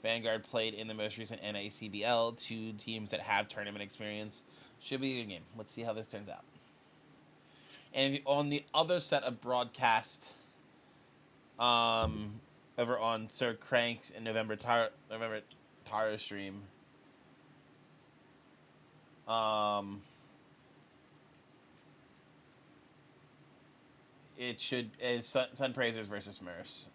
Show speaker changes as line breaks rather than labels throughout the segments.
Vanguard played in the most recent NACBL. Two teams that have tournament experience. Should be a good game. Let's see how this turns out. And on the other set of broadcast, over on Sir Crank's and November Taro stream, it should is Sun Praisers versus Smurfs.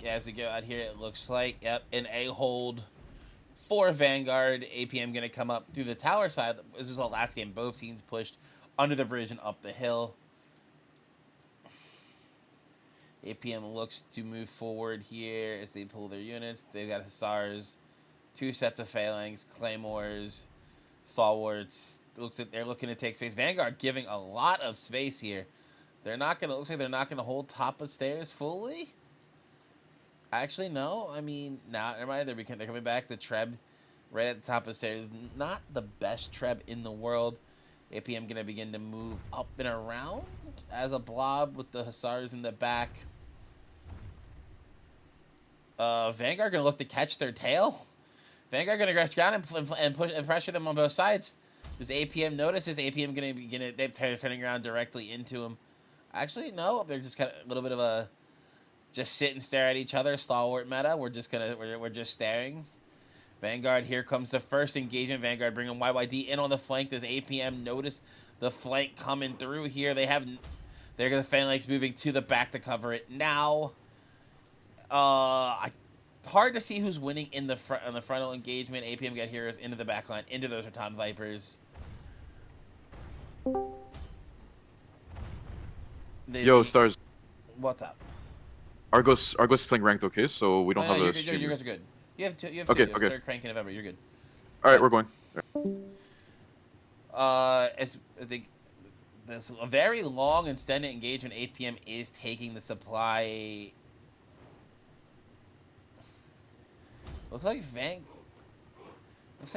As we go out here, it looks like an A-hold for Vanguard. APM gonna come up through the tower side. This is the last game. Both teams pushed under the bridge and up the hill. APM looks to move forward here as they pull their units. They've got Hussars, two sets of Phalanx, Claymores, Stalwarts. They're looking to take space. Vanguard giving a lot of space here. Looks like they're not gonna hold top of stairs fully. Actually, no. I mean, never mind. They're coming back. The Treb right at the top of the stairs. Not the best Treb in the world. APM gonna begin to move up and around as a blob with the Hussars in the back. Vanguard gonna look to catch their tail. Vanguard gonna rush down and push and pressure them on both sides. Does APM notice? Is APM gonna begin? They're turning around directly into him. Actually, no. They're just kind of a little bit of a just sit and stare at each other. Stalwart meta. We're just staring. Vanguard, here comes the first engagement. Vanguard bringing YYD in on the flank. Does APM notice the flank coming through here? They're the Phalanx moving to the back to cover it now. Hard to see who's winning in the front on the frontal engagement. APM got heroes into the back line, into those Raton Vipers.
Yo, Stars.
What's up?
Argos is playing ranked, okay? So we don't have a stream.
You guys are good. You have two.
Okay.
Start cranking November. You're good.
All right, we're going.
This a very long and extended engagement. APM is taking the supply. Looks like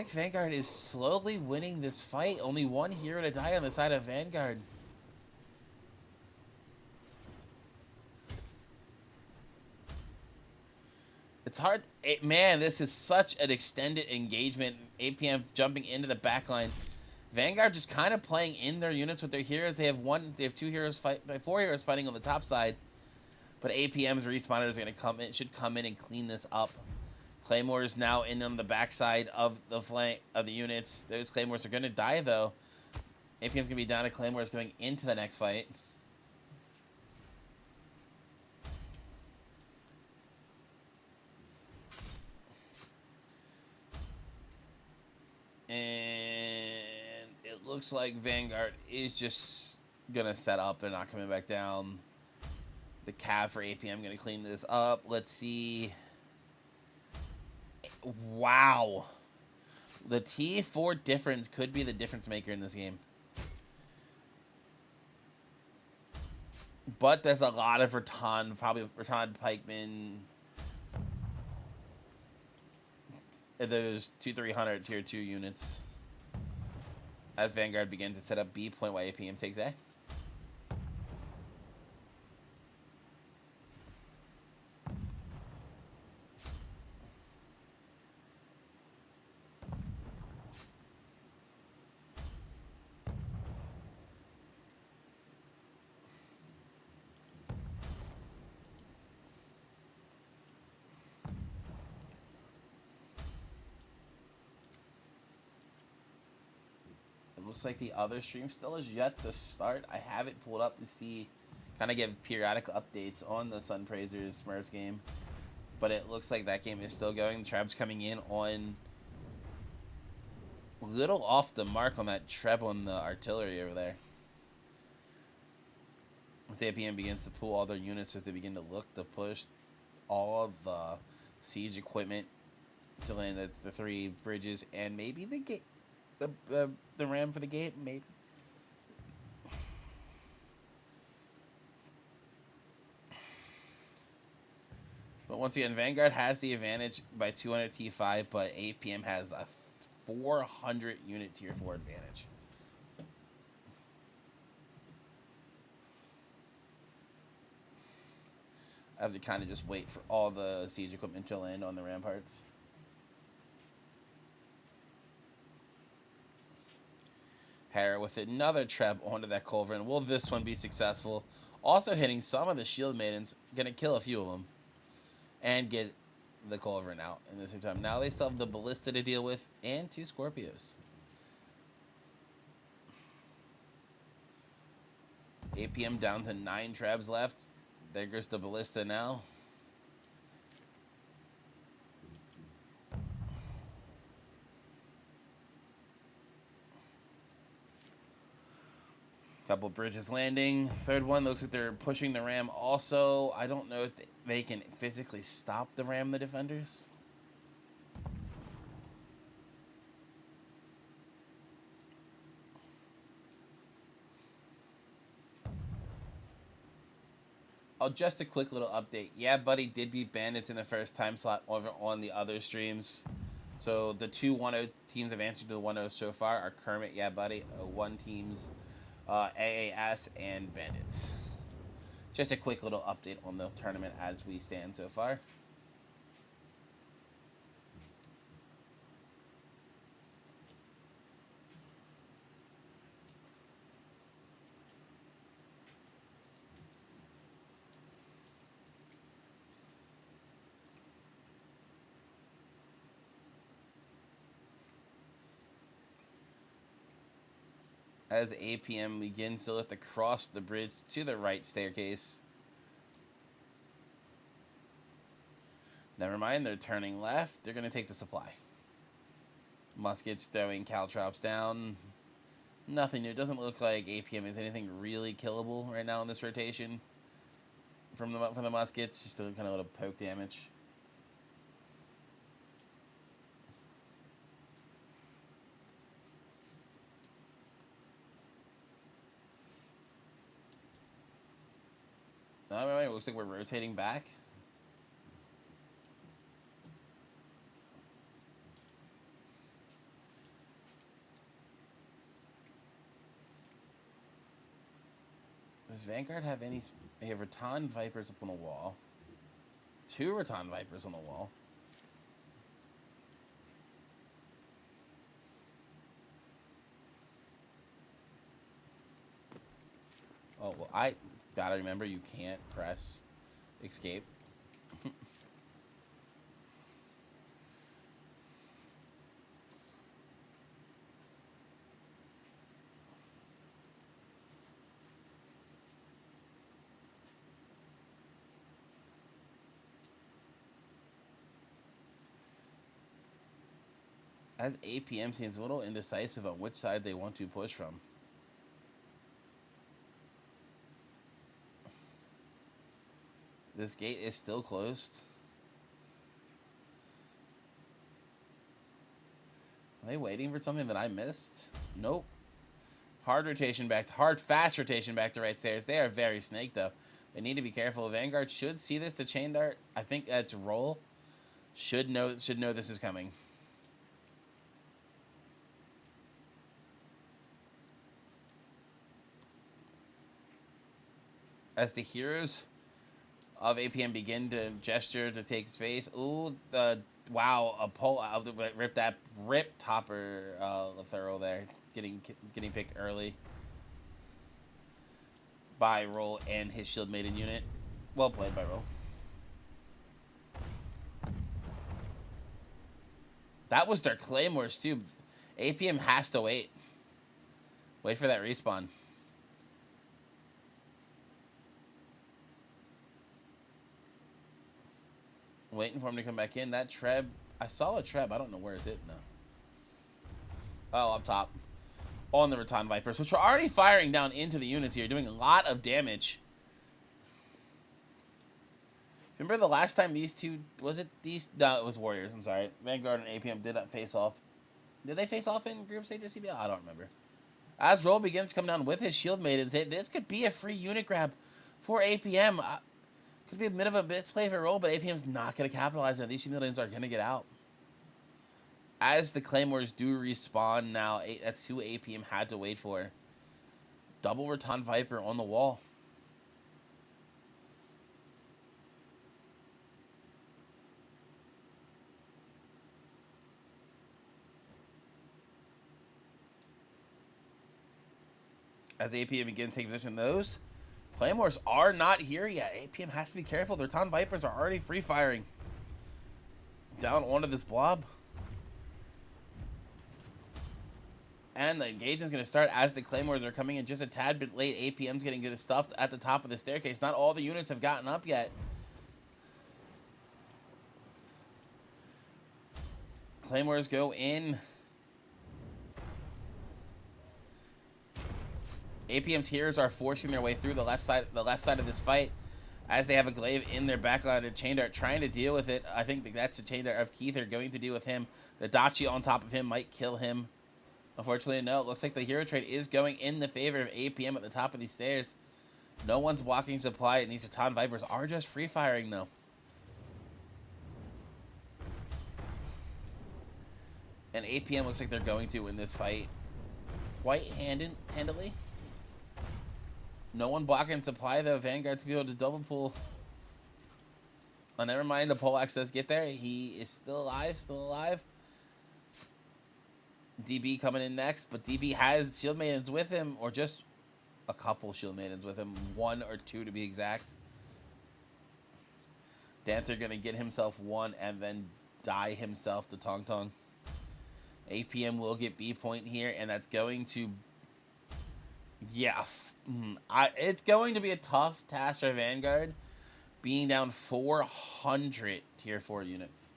Vanguard is slowly winning this fight. Only one hero to die on the side of Vanguard. It's hard. Man, this is such an extended engagement. APM jumping into the backline. Vanguard just kind of playing in their units with their heroes. They have four heroes fighting on the top side. But APM's respawners are going to come in, should come in and clean this up. Claymore is now in on the backside of the flank of the units. Those Claymores are going to die, though. APM's going to be down to Claymores going into the next fight. And it looks like Vanguard is just going to set up. They're not coming back down. The Cav for APM going to clean this up. Let's see. Wow. The T4 difference could be the difference maker in this game. But there's a lot of probably Raton Pikemen. There's 2-300 tier 2 units. As Vanguard begins to set up B point while APM takes A. Looks like the other stream still is yet to start. I have it pulled up to see, kind of give periodic updates on the Sun Praisers Smurfs game. But it looks like that game is still going. The Treb's coming in on a little off the mark on that Treb on the artillery over there. As APM begins to pull all their units as they begin to look to push all of the siege equipment to land the three bridges and maybe the gate. The ram for the gate, maybe. But once again, Vanguard has the advantage by 200 T5, but APM has a 400 unit tier 4 advantage. I have to kind of just wait for all the siege equipment to land on the ramparts. Hera with another trap onto that culverin. Will this one be successful? Also hitting some of the shield maidens. Gonna kill a few of them. And get the culverin out in the same time. Now they still have the ballista to deal with and 2 Scorpios. APM down to 9 traps left. There goes the ballista now. Couple bridges landing. Third one looks like they're pushing the ram. Also, I don't know if they can physically stop the ram, the defenders. Oh, just a quick little update. Yeah, Buddy did beat Bandits in the first time slot over on the other streams. So the 2 1-0 teams have answered to the 1-0 so far are Kermit, Yeah Buddy, 1 teams, AAS, and Bandits. Just a quick little update on the tournament as we stand so far. As APM begins to lift across the bridge to the right staircase. Never mind, they're turning left. They're going to take the supply. Muskets throwing caltrops down. Nothing new. It doesn't look like APM is anything really killable right now in this rotation. From the muskets, just a kind of little poke damage. Alright, it looks like we're rotating back. Does Vanguard have any? They have Rattan Vipers up on the wall. 2 Rattan Vipers on the wall. Oh, well, I gotta remember you can't press escape. As APM seems a little indecisive on which side they want to push from. This gate is still closed. Are they waiting for something that I missed? Nope. Hard fast rotation back to right stairs. They are very snake though. They need to be careful. Vanguard should see this. The chain dart, I think that's roll. Should know this is coming. As the heroes of APM begin to gesture to take space. Ooh, wow, a pull out, rip topper thorough there, getting picked early by Roll and his shield maiden unit. Well played by Roll. That was their claymores too. APM has to wait for that respawn. Waiting for him to come back in. That Treb, I saw a Treb. I don't know where is it now. Oh, up top. On the Rattan Vipers, which are already firing down into the units here, doing a lot of damage. Remember the last time these two, was it these? No, it was Warriors, I'm sorry. Vanguard and APM did not face off. Did they face off in group stage of CBL? I don't remember. As Roll begins to come down with his shield maidens, this could be a free unit grab for APM. Could be a bit of a misplay for a roll, but APM's not going to capitalize on it. These humiliations are going to get out. As the Claymores do respawn now, that's who APM had to wait for. Double Raton Viper on the wall. As APM begins taking position, those Claymores are not here yet. APM has to be careful. The Raton Vipers are already free firing down onto this blob. And the engagement's going to start as the Claymores are coming in just a tad bit late. APM's getting good stuffed at the top of the staircase. Not all the units have gotten up yet. Claymores go in. APM's heroes are forcing their way through the left side of this fight, as they have a glaive in their backline and chain dart trying to deal with it. I think that's the chain dart of Keith are going to deal with him. The Dachi on top of him might kill him. Unfortunately, no. It looks like the hero trade is going in the favor of APM at the top of these stairs. No one's blocking supply, and these Raton Vipers are just free firing though. And APM looks like they're going to win this fight quite handily. No one blocking supply though. Vanguard to be able to double pull. Oh, never mind. The poleaxe does get there. He is still alive. DB coming in next, but DB has shield maidens with him, or just a couple shield maidens with him, 1 or 2 to be exact. Dancer gonna get himself one and then die himself to Tong Tong. APM will get B point here, and that's going to, yeah, it's going to be a tough task for Vanguard, being down 400 tier 4 units.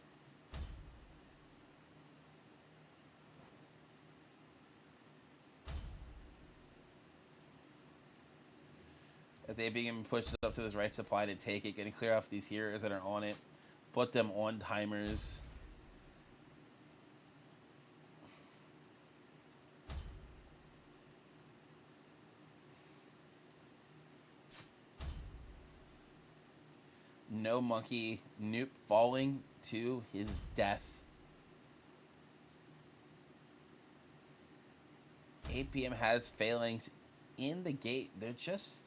As APM pushes up to this right supply to take it, getting clear off these heroes that are on it, put them on timers. No monkey, Noop falling to his death. APM has failings in the gate. They're just...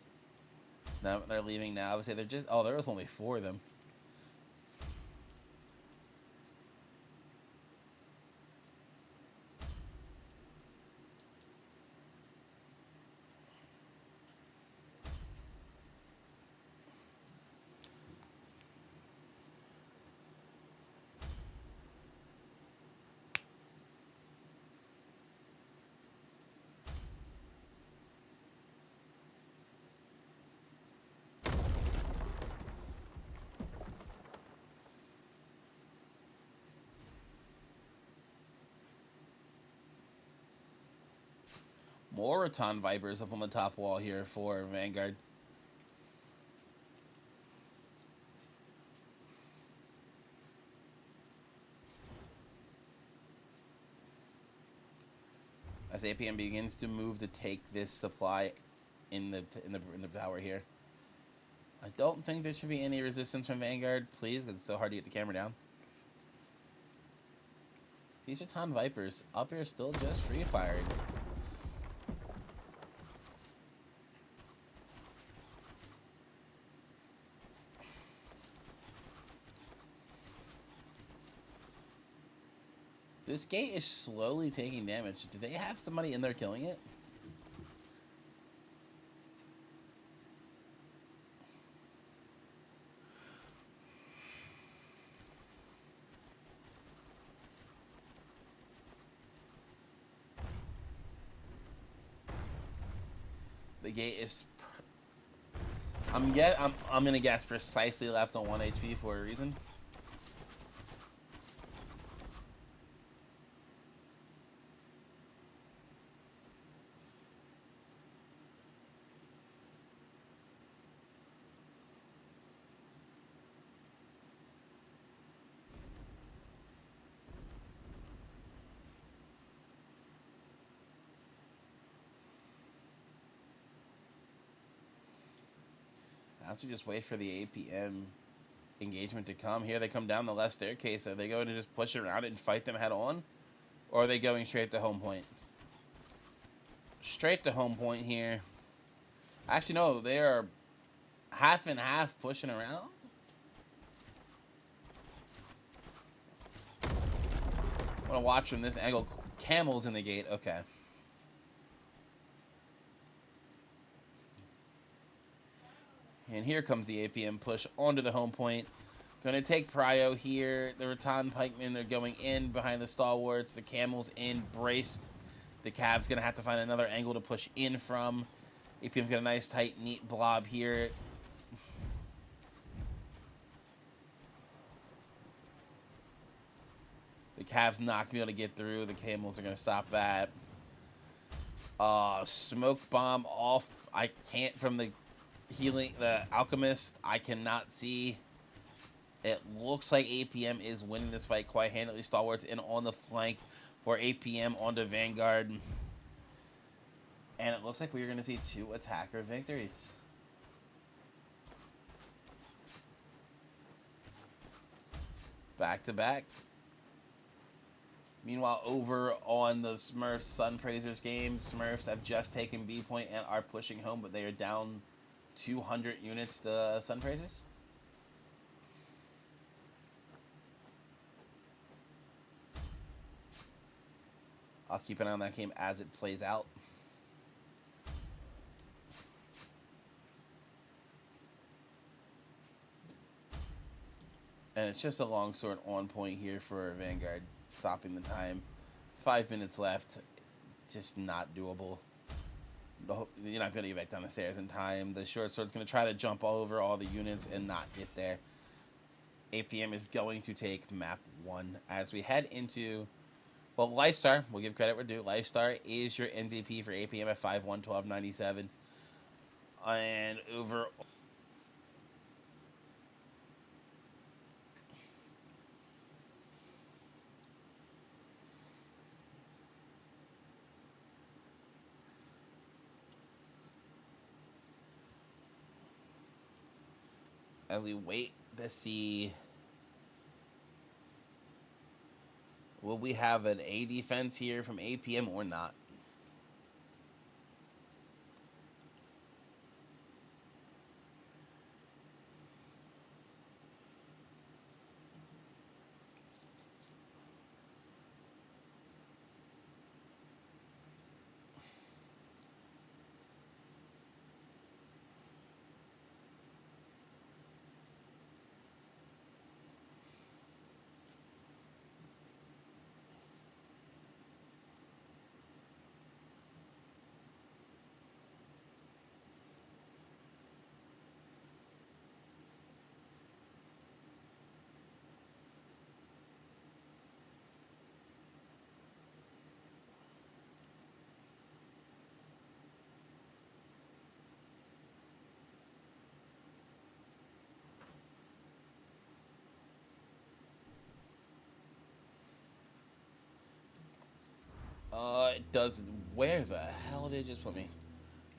No, they're leaving now. I would say they're just... Oh, there was only 4 of them. More Raton Vipers up on the top wall here for Vanguard. As APM begins to move to take this supply in the tower here. I don't think there should be any resistance from Vanguard, please, because it's so hard to get the camera down. These Raton Vipers up here still just free firing. This gate is slowly taking damage. Do they have somebody in there killing it? The gate is... I'm gonna guess precisely left on 1 HP for a reason. As we just wait for the APM engagement to come. Here they come down the left staircase. Are they going to just push around it and fight them head on? Or are they going straight to home point? Straight to home point here. Actually, no. They are half and half pushing around. I want to watch from this angle. Camels in the gate. Okay. And here comes the APM push onto the home point. Going to take Prio here. The Rattan Pikemen, they're going in behind the stalwarts. The Camels in, braced. The Cavs going to have to find another angle to push in from. APM's got a nice, tight, neat blob here. The Cavs not going to be able to get through. The Camels are going to stop that. Smoke bomb off. I can't from the healing, the Alchemist. I cannot see. It looks like APM is winning this fight quite handily. Stalwarts in on the flank for APM onto Vanguard. And it looks like we're going to see 2 attacker victories. Back to back. Meanwhile, over on the Smurfs Sun Praisers game, Smurfs have just taken B point and are pushing home, but they are down 200 units to Sun Praisers. I'll keep an eye on that game as it plays out. And it's just a longsword on point here for Vanguard, stopping the time. 5 minutes left. Just not doable. You're not going to get back down the stairs in time. The short sword's going to try to jump over all the units and not get there. APM is going to take map 1 as we head into... Well, Lifestar, we'll give credit where due. Lifestar is your MVP for APM at 5-1-12-97. And over... As we wait to see... Will we have an A defense here from APM or not? It does. Where the hell did it just put me?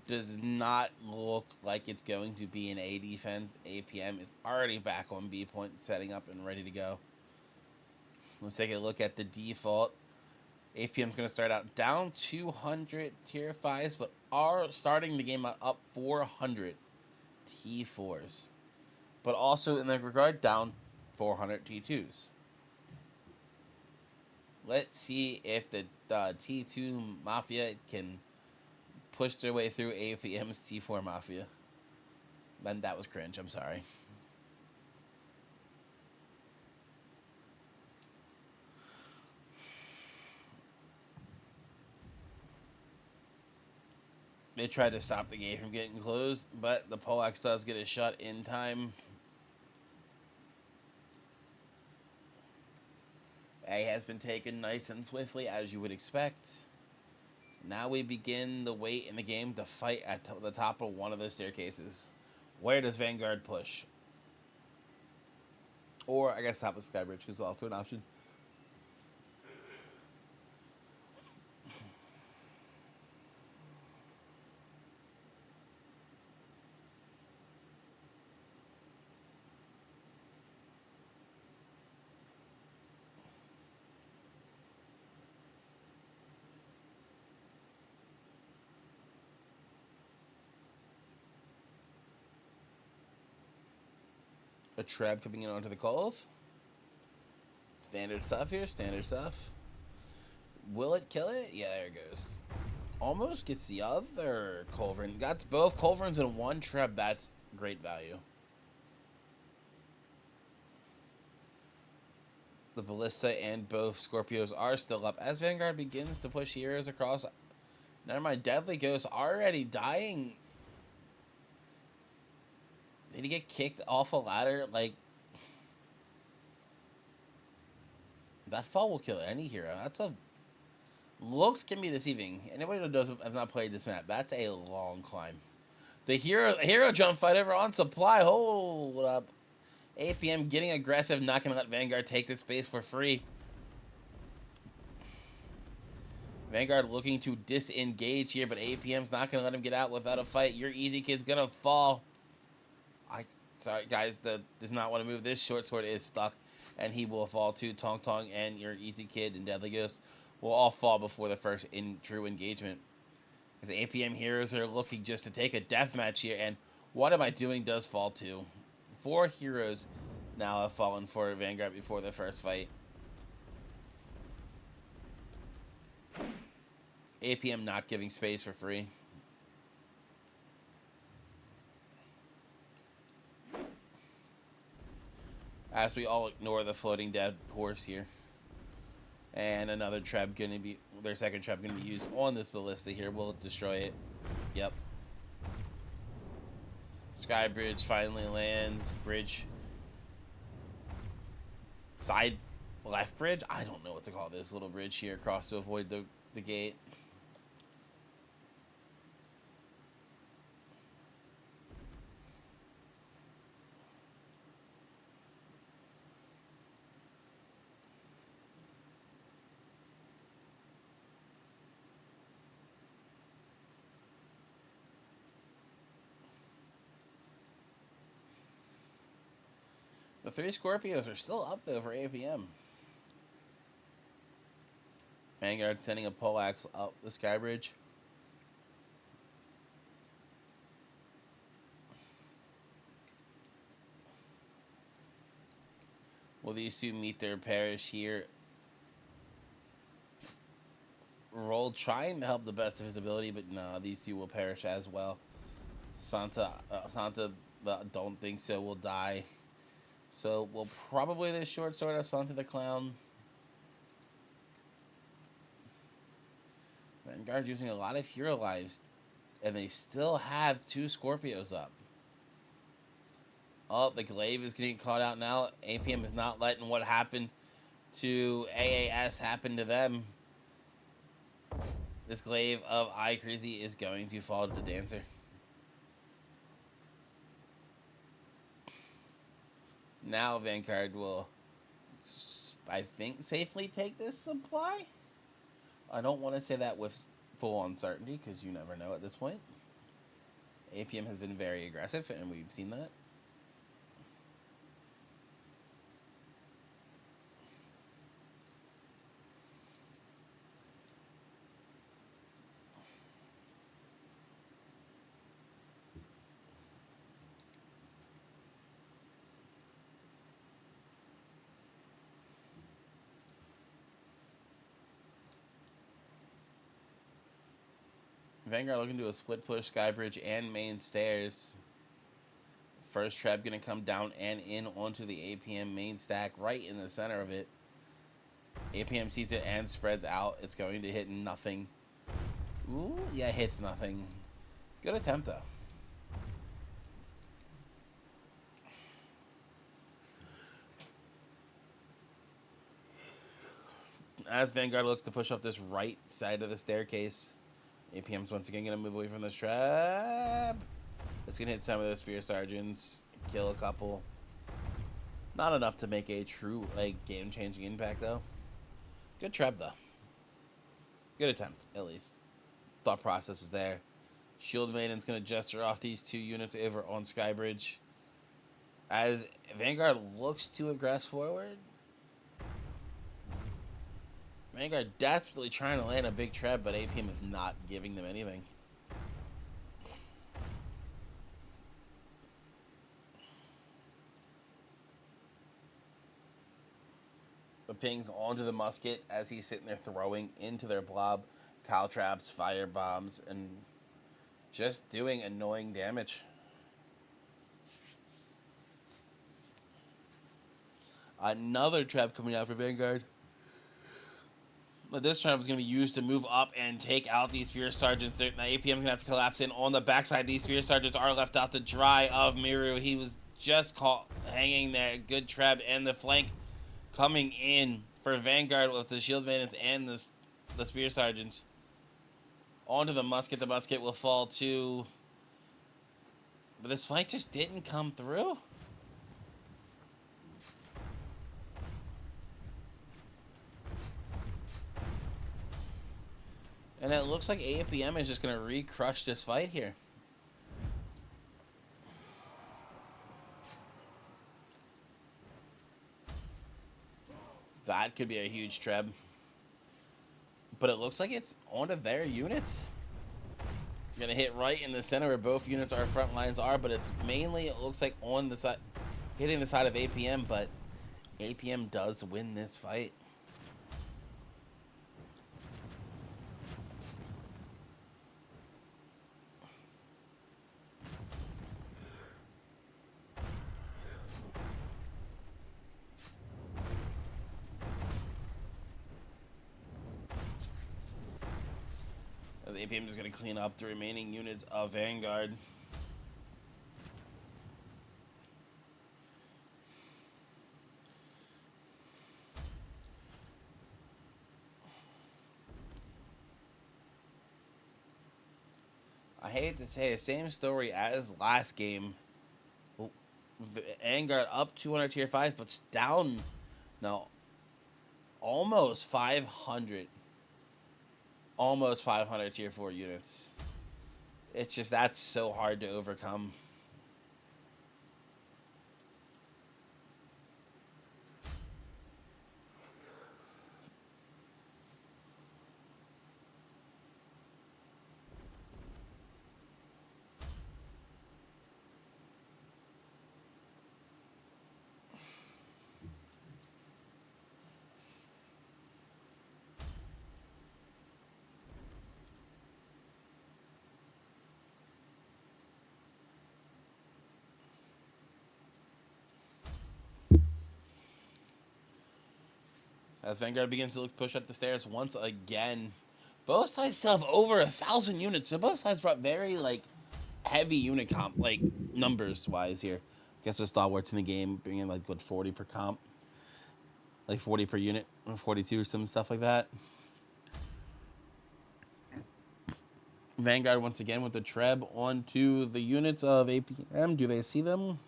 Does not look like it's going to be an A defense. APM is already back on B point, setting up and ready to go. Let's take a look at the default. APM's going to start out down 200 tier 5s, but are starting the game up 400 T4s. But also in that regard, down 400 T2s. Let's see if the T2 Mafia can push their way through APM's T4 Mafia. Then that was cringe, I'm sorry. They tried to stop the game from getting closed, but the Poleaxe does get a shot in time. A has been taken nice and swiftly, as you would expect. Now we begin the wait in the game to fight at the top of one of the staircases. Where does Vanguard push? Or, I guess, top of Skybridge is also an option. A trap coming in onto the cove. Standard stuff here, standard stuff. Will it kill it? Yeah, there it goes. Almost gets the other culverin. Got both culverins in one trap. That's great value. The Ballista and both Scorpios are still up. As Vanguard begins to push heroes across. Never mind, Deadly Ghost already dying. Did he get kicked off a ladder? Like, that fall will kill any hero. That's a... Looks can be deceiving. Anybody who has not played this map, that's a long climb. The hero jump fight over on supply. Hold up. APM getting aggressive, not going to let Vanguard take this space for free. Vanguard looking to disengage here, but APM's not going to let him get out without a fight. Your easy kid's going to fall. Sorry, guys, does not want to move. This short sword is stuck, and he will fall too. Tong Tong and your easy kid and Deadly Ghost will all fall before the first true engagement. As APM heroes are looking just to take a deathmatch here, and What Am I Doing does fall too. 4 heroes now have fallen for Vanguard before the first fight. APM not giving space for free. As we all ignore the floating dead horse here. And another trap gonna be, their second trap gonna be used on this ballista here. Will destroy it. Yep. Sky bridge finally lands. Bridge. Side left bridge? I don't know what to call this little bridge here across to avoid the gate. The 3 Scorpios are still up though for APM. Vanguard sending a poleaxe up the sky bridge. Will these two meet their perish here? Roll trying to help the best of his ability, but no, these two will perish as well. Santa, don't think so, will die. So we'll probably this short sword of Santa the Clown. Vanguard using a lot of hero lives, and they still have 2 Scorpios up. Oh, the glaive is getting caught out now. APM is not letting what happened to AAS happen to them. This glaive of I Crazy is going to fall to the Dancer. Now Vanguard will, I think, safely take this supply. I don't want to say that with full uncertainty because you never know at this point. APM has been very aggressive, and we've seen that. Vanguard looking to a split push, Skybridge, and main stairs. First trap going to come down and in onto the APM main stack right in the center of it. APM sees it and spreads out. It's going to hit nothing. Ooh, yeah, hits nothing. Good attempt, though. As Vanguard looks to push up this right side of the staircase, APM's once again going to move away from this trap. It's going to hit some of those Spear Sergeants, kill a couple. Not enough to make a true game-changing impact, though. Good trap, though. Good attempt, at least. Thought process is there. Shield Maiden's going to gesture off these 2 units over on Skybridge. As Vanguard looks to aggress forward. Vanguard desperately trying to land a big trap, but APM is not giving them anything. pings onto the musket as he's sitting there throwing into their blob cow traps, fire bombs, and just doing annoying damage. Another trap coming out for Vanguard. But this trap is going to be used to move up and take out these Spear Sergeants. Now APM is going to have to collapse in on the backside. These Spear Sergeants are left out to dry of Miru. He was just caught hanging there. Good trap, and the flank coming in for Vanguard with the Shield Maidens and the Spear Sergeants. Onto the musket. The musket will fall too. But this flank just didn't come through. And it looks like APM is just going to re-crush this fight here. That could be a huge treb. But it looks like it's onto their units. Going to hit right in the center where both units, our front lines are. But it's mainly, it looks like on the side, hitting the side of APM. But APM does win this fight. APM is going to clean up the remaining units of Vanguard. I hate to say, the same story as last game. Vanguard up 200 tier 5s, but down now almost 500. Almost 500 tier 4 units. It's just, that's so hard to overcome. As Vanguard begins to push up the stairs once again. Both sides still have over 1,000 units. So both sides brought very, like, heavy unit comp, like, numbers-wise here. I guess there's stalwarts in the game, bringing, like, what, 40 per comp? Like, 40 per unit, or 42 or some stuff like that. Vanguard, once again, with the treb onto the units of APM. Do they see them?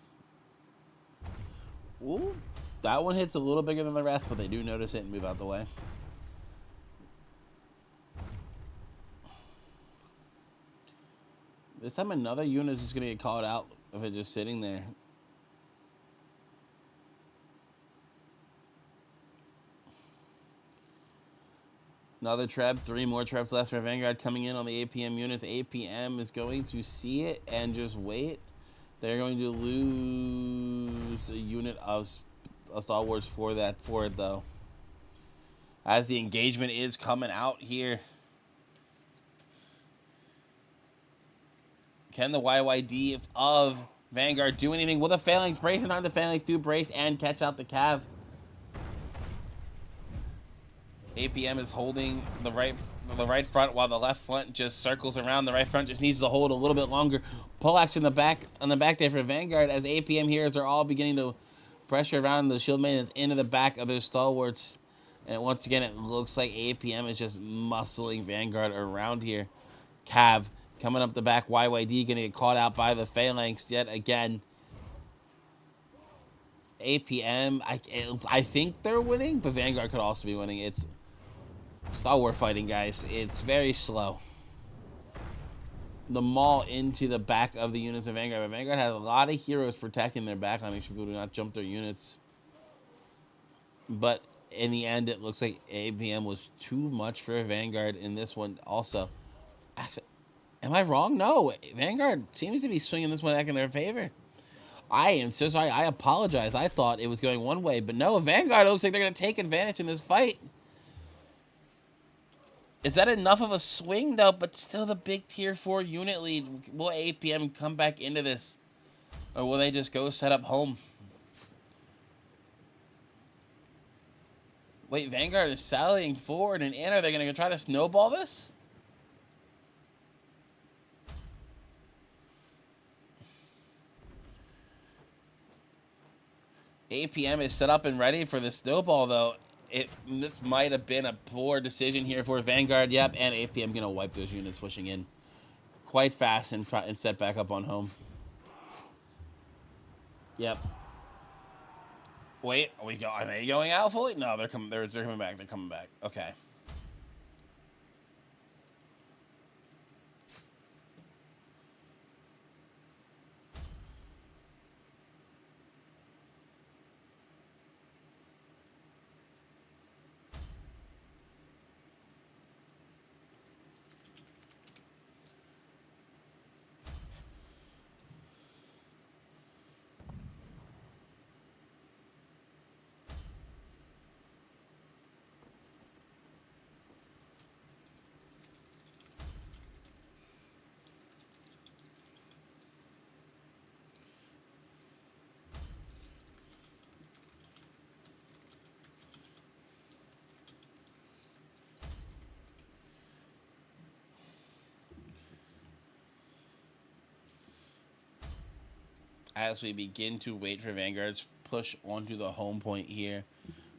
Ooh. That one hits a little bigger than the rest, but they do notice it and move out the way. This time another unit is just going to get called out if it's just sitting there. Another treb, 3 more trebs left for Vanguard coming in on the APM units. APM is going to see it and just wait. They're going to lose a unit of stalwarts for it though, as the engagement is coming out here. Can the YYD of Vanguard do anything? Will the Phalanx brace? And the Phalanx do brace and catch out the Cav. APM is holding the right front while the left front just circles around. The right front just needs to hold a little bit longer. Poleaxe on the back there for Vanguard, as APM heroes are all beginning to pressure around the Shield Maidens into the back of their stalwarts. And once again, it looks like APM is just muscling Vanguard around here. Cav coming up the back. YYD going to get caught out by the Phalanx yet again. APM, I think they're winning, but Vanguard could also be winning. It's stalwart fighting, guys. It's very slow. The maul into the back of the units of Vanguard. But Vanguard has a lot of heroes protecting their back line, make sure people do not jump their units. But in the end, it looks like APM was too much for Vanguard in this one also. Am I wrong? No. Vanguard seems to be swinging this one back in their favor. I am so sorry. I apologize. I thought it was going one way, but no. Vanguard looks like they're going to take advantage in this fight. Is that enough of a swing, though? But still the big tier 4 unit lead. Will APM come back into this? Or will they just go set up home? Wait, Vanguard is sallying forward and in. Are they going to try to snowball this? APM is set up and ready for the snowball, though. This might have been a poor decision here for Vanguard. Yep, and APM going to wipe those units pushing in quite fast and set back up on home. Yep. Wait, are they going out fully? No, they're coming back. They're coming back. Okay. As we begin to wait for Vanguard's push onto the home point here.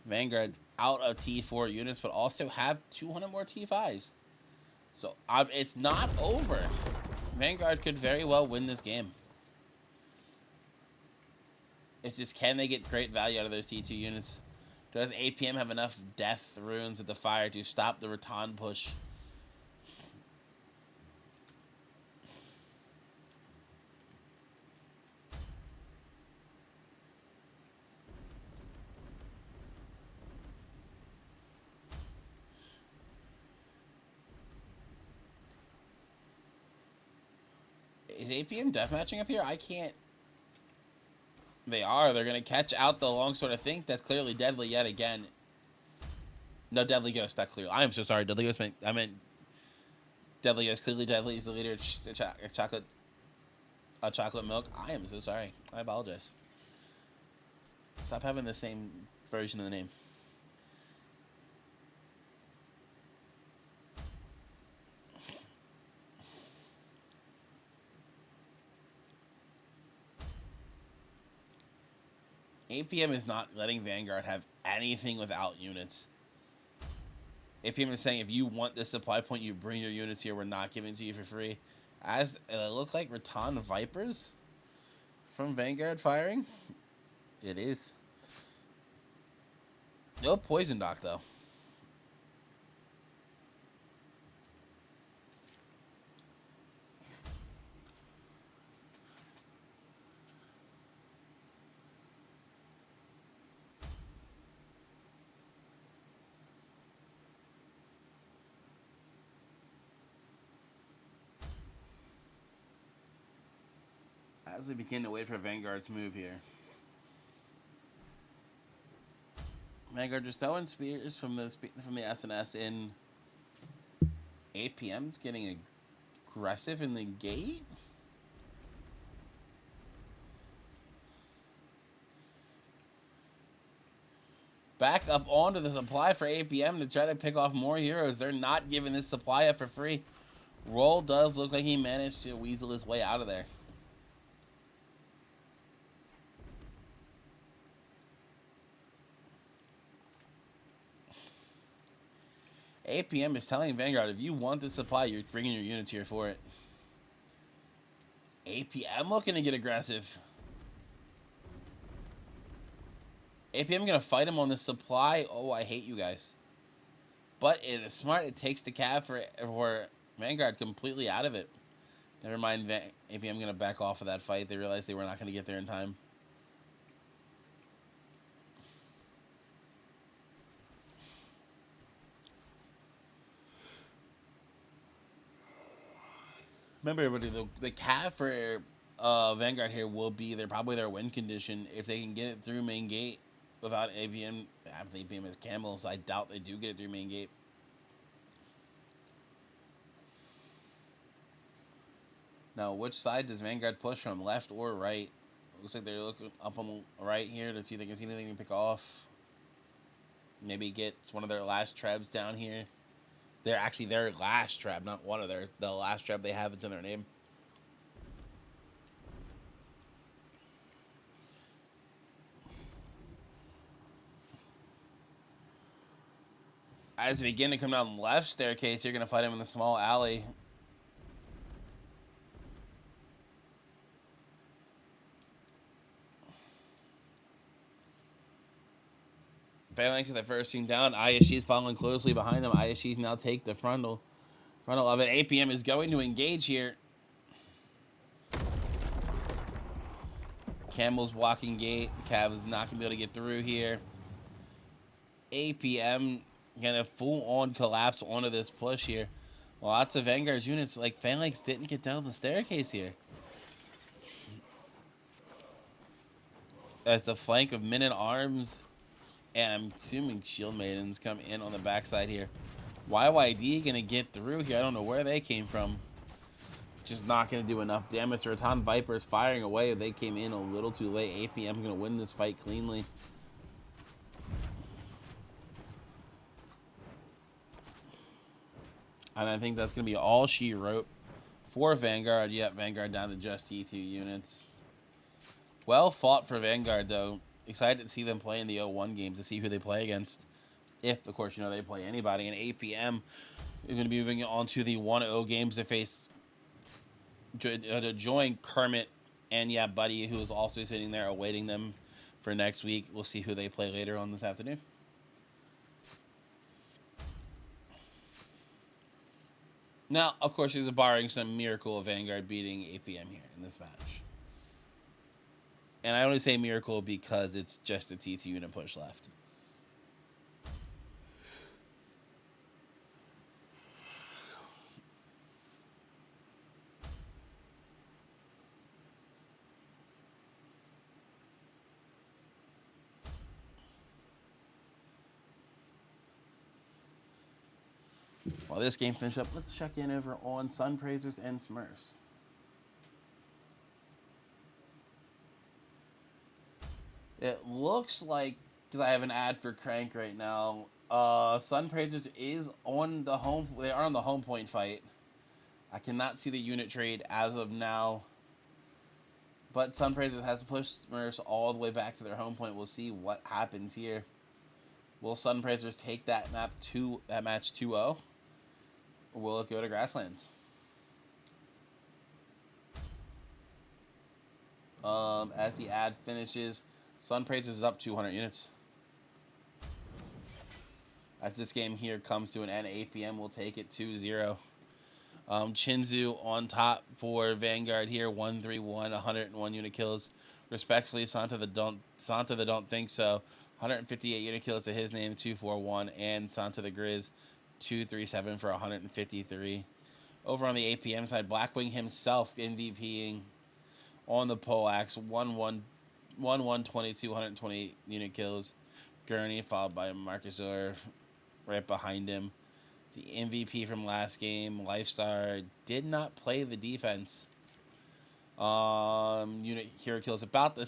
Vanguard out of T4 units, but also have 200 more T5s. So it's not over. Vanguard could very well win this game. It's just, can they get great value out of those T2 units? Does APM have enough death runes with the fire to stop the Rattan push? Is APM deathmatching up here? I can't. They are. They're going to catch out the longsword. I think that's clearly Deadly yet again. No, Deadly Ghost. Not clearly. I am so sorry. Deadly Ghost I meant Deadly Ghost. Clearly Deadly. He's the leader of chocolate milk. I am so sorry. I apologize. Stop having the same version of the name. APM is not letting Vanguard have anything without units. APM is saying, if you want this supply point, you bring your units here. We're not giving it to you for free. As it look like Rattan Vipers from Vanguard firing. It is. No poison dock, though. As we begin to wait for Vanguard's move here. Vanguard just throwing spears from the SNS in. APM's getting aggressive in the gate. Back up onto the supply for APM to try to pick off more heroes. They're not giving this supply up for free. Roll does look like he managed to weasel his way out of there. APM is telling Vanguard, if you want the supply, you're bringing your units here for it. APM looking to get aggressive. APM going to fight him on the supply. Oh, I hate you guys. But it is smart. It takes the cav for Vanguard completely out of it. Never mind, APM going to back off of that fight. They realized they were not going to get there in time. Remember, everybody, the cav for Vanguard here will be probably their win condition if they can get it through main gate without APM. After APM is Camel, so I doubt they do get it through main gate. Now, which side does Vanguard push from, left or right? Looks like they're looking up on the right here to see if they can see anything to pick off. Maybe get one of their last trebs down here. They're actually their last treb, not one of theirs. The last treb they have in their name. As they begin to come down the left staircase, you're going to fight him in the small alley. Phalanx with the first team down. ISG's following closely behind them. ISG's now take the frontal of it. APM is going to engage here. Camel's walking gate. Cav is not going to be able to get through here. APM gonna full on collapse onto this push here. Lots of Vanguard's units, like Phalanx, didn't get down the staircase here. As the flank of Men at Arms and I'm assuming Shield Maidens come in on the backside here. YYD gonna get through here. I don't know where they came from. Just not gonna do enough damage. Raton Vipers firing away. They came in a little too late. APM gonna win this fight cleanly. And I think that's going to be all she wrote for Vanguard. Yep, Vanguard down to just T2 units. Well fought for Vanguard, though. Excited to see them play in the 0-1 games to see who they play against. If, of course, you know they play anybody. And APM is going to be moving on to the 1-0 games to face to join Kermit and, yeah, Buddy, who is also sitting there awaiting them for next week. We'll see who they play later on this afternoon. Now, of course, there's a barring some miracle of Vanguard beating APM here in this match. And I only say miracle because it's just a T2 unit push left. While this game finishes up, let's check in over on Sun Praisers and Smurfs. It looks like, because I have an ad for Crank right now, Sun Praisers is on the home. They are on the home point fight. I cannot see the unit trade as of now, but Sun Praisers has to push Smurfs all the way back to their home point. We'll see what happens here. Will Sun Praisers take that match 2-0? Or will it go to Grasslands? As the ad finishes, Sun Praisers is up 200 units. As this game here comes to an end, APM will take it 2-0. Chinzu on top for Vanguard here, 131, 101 unit kills. Respectfully, Santa the Don't Think So, 158 unit kills to his name, 241, and Santa the Grizz, 237 for 153. Over on the APM side, Blackwing himself MVPing on the poleaxe, 122, 128 unit kills. Gurney followed by Marcus Orr right behind him. The MVP from last game, Lifestar, did not play the defense. Unit hero kills about the